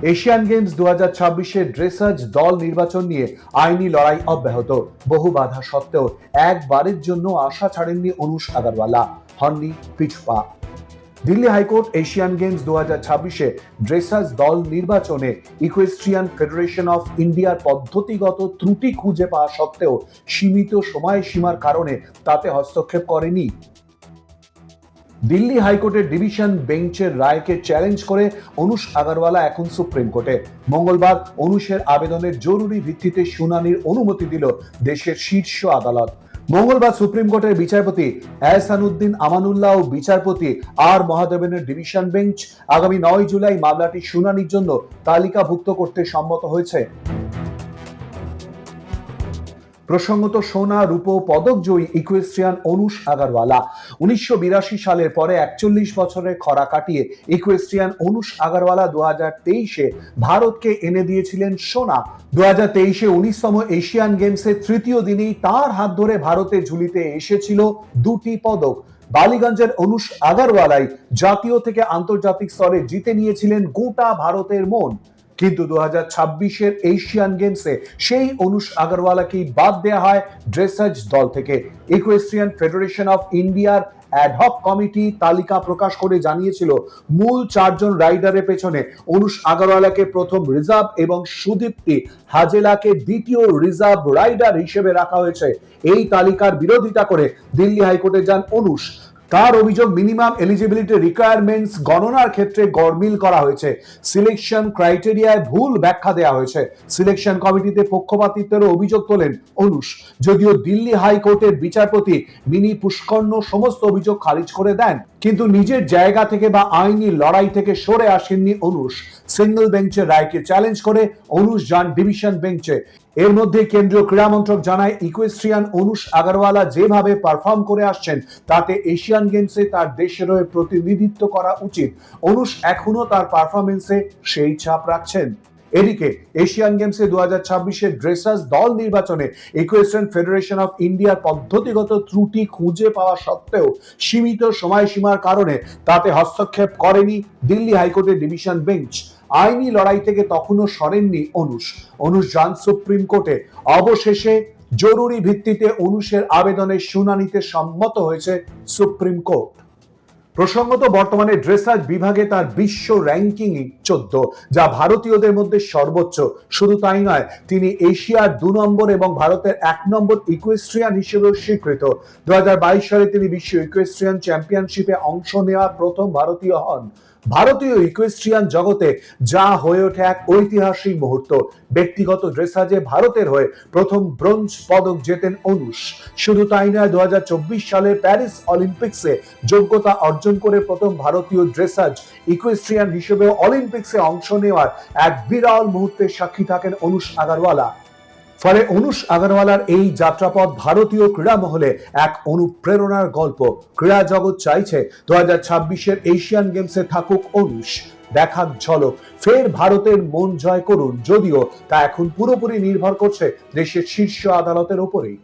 Asian games 2026-এর dressage দল নির্বাচন নিয়ে আইনি লড়াই অব্যাহত। বহু বাধা সত্ত্বেও একবারের জন্য আশা ছাড়েননি অনুষ আগারওয়ালা, হননি পিছপা। দিল্লি হাইকোর্ট এশিয়ান গেমস 2026-এ ড্রেসাজ দল নির্বাচনে ইকুয়েস্ট্রিয়ান ফেডারেশন অফ ইন্ডিয়ার পদ্ধতিগত ত্রুটি খুঁজে পাওয়া সত্ত্বেও সীমিত সময়সীমার কারণে তাতে হস্তক্ষেপ করেনি। দিল্লি হাইকোর্টের ডিভিশন বেঞ্চের রায়কে চ্যালেঞ্জ করে অনুষ আগারওয়ালা এখন সুপ্রিম কোর্টে। মঙ্গলবার অনুষের আবেদনের জরুরি ভিত্তিতে শুনানির অনুমতি দিল দেশের শীর্ষ আদালত। মঙ্গলবার সুপ্রিম কোর্টের বিচারপতি এহসানুদ্দিন আমানুল্লাহ ও বিচারপতি আর মহাদেবনের ডিভিশন বেঞ্চ আগামী 9 জুলাই মামলাটি শুনানির জন্য তালিকাভুক্ত করতে সম্মত হয়েছে। প্রসঙ্গত, সোনা রূপো পদক জয়ী ইকুয়েস্ট্রিয়ান অনুষ আগারওয়ালা 1982 সালের পরে 41 বছরের খরা কাটিয়ে ইকুয়েস্ট্রিয়ান অনুষ আগারওয়ালা 2023-এ ভারতকে এনে দিয়েছিলেন সোনা। 2023-এ 19তম এশিয়ান গেমসের তৃতীয় দিনেই তার হাত ধরে ভারতে ঝুলিতে এসেছিল 2টি পদক। বালিগঞ্জের অনুষ আগারওয়ালাই জাতীয় থেকে আন্তর্জাতিক স্তরে জিতে নিয়েছিলেন গোটা ভারতের মন। কিন্তু 2026-এর এশিয়ান গেমসে সেই অনুষ আগারওয়ালাকেই বাদ দেওয়া হয় ড্রেসাজ দল থেকে। ইকুয়েস্ট্রিয়ান ফেডারেশন অফ ইন্ডিয়ার অ্যাডহক কমিটি তালিকা প্রকাশ করে জানিয়েছিল, মূল 4 জন রাইডারের পেছনে অনুষ আগারওয়ালাকে প্রথম রিজার্ভ এবং সুদীপ্তি হাজেলাকে দ্বিতীয় রিজার্ভ রাইডার হিসেবে রাখা হয়েছে। এই তালিকার বিরোধিতা করে দিল্লি হাইকোর্টে যান অনুষ। তার অভিযোগ, মিনিমাম এলিজিবিলিটি রিকোয়ারমেন্টস গণনার ক্ষেত্রে গরমিল করা হয়েছে, সিলেকশন ক্রাইটেরিয়ায় ভুল ব্যাখ্যা দেওয়া হয়েছে। সিলেকশন কমিটিতে পক্ষপাতিত্বের অভিযোগ তোলেন অনুষ। যদিও দিল্লি হাইকোর্টের বিচারপতি মিনি পুষ্কর্ণ সমস্ত অভিযোগ খারিজ করে দেন, কিন্তু নিজের জায়গা থেকে বা আইনি লড়াই থেকে সরে আসেননি অনুষ। সিঙ্গল বেঞ্চের রায়কে চ্যালেঞ্জ করে অনুষ যান ডিভিশন বেঞ্চে। এর মধ্যে কেন্দ্রীয় ক্রীড়া মন্ত্রক জানায়, ইকুয়েস্ট্রিয়ান অনুষ আগারওয়ালা যেভাবে পারফর্ম করে আসছেন তাতে এশিয়ান গেমসে তার দেশের হয়ে প্রতিনিধিত্ব করা উচিত। অনুষ এখনো তার পারফরমেন্সে সেই ছাপ রাখছেন। এদিকে এশিয়ান গেমসে 2026-এর ড্রেসাজ দল নির্বাচনে ইকুয়েস্ট্রিয়ান ফেডারেশন অফ ইন্ডিয়ার পদ্ধতিগত ত্রুটি খুঁজে পাওয়া সত্ত্বেও সীমিত সময়সীমার কারণে তাতে হস্তক্ষেপ করেনি দিল্লি হাইকোর্টের ডিভিশন বেঞ্চ। আইনি লড়াই থেকে তখনও সরেননি অনুষ। অনুষ যান সুপ্রিম কোর্টে। অবশেষে জরুরি ভিত্তিতে অনুষের আবেদনের শুনানিতে সম্মত হয়েছে সুপ্রিম কোর্ট। প্রসঙ্গত, বর্তমানে ড্রেসাজ বিভাগে তার বিশ্ব র্যাঙ্কিং 14, যা ভারতীয়দের মধ্যে সর্বোচ্চ। শুধু তাই নয়, তিনি এশিয়ার 2 নম্বর এবং ভারতের 1 নম্বর ইকুয়েস্ট্রিয়ান হিসেবেও স্বীকৃত। 2022 সালে তিনি বিশ্ব ইকুয়েস্ট্রিয়ান চ্যাম্পিয়নশিপে অংশ নেওয়া প্রথম ভারতীয় হন। ভারতীয় ইকুয়েস্ট্রিয়ান জগতে যা হয়ে ওঠে এক ঐতিহাসিক মুহূর্ত। ব্যক্তিগত ড্রেসাজে ভারতের হয়ে প্রথম ব্রোঞ্জ পদক জেতেন অনুষ। শুধু তাই নয়, 2024 সালে প্যারিস অলিম্পিক্সে যোগ্যতা অর্জন করে প্রথম ভারতীয় ড্রেসাজ ইকুয়েস্ট্রিয়ান হিসেবে অলিম্পিক্সে অংশ নেওয়ার এক বিরল মুহূর্তের সাক্ষী থাকেন অনুষ আগারওয়ালা। ফলে অনুষ আগারওয়ালার এই যাত্রাপথ ভারতীয় ক্রীড়া মহলে এক অনুপ্রেরণার গল্প। ক্রীড়া জগৎ চাইছে 2026-এর এশিয়ান গেমসে থাকুক অনুষ, দেখাক ঝলক, ফের ভারতের মন জয় করুন। যদিও তা এখন পুরোপুরি নির্ভর করছে দেশের শীর্ষ আদালতের উপরেই।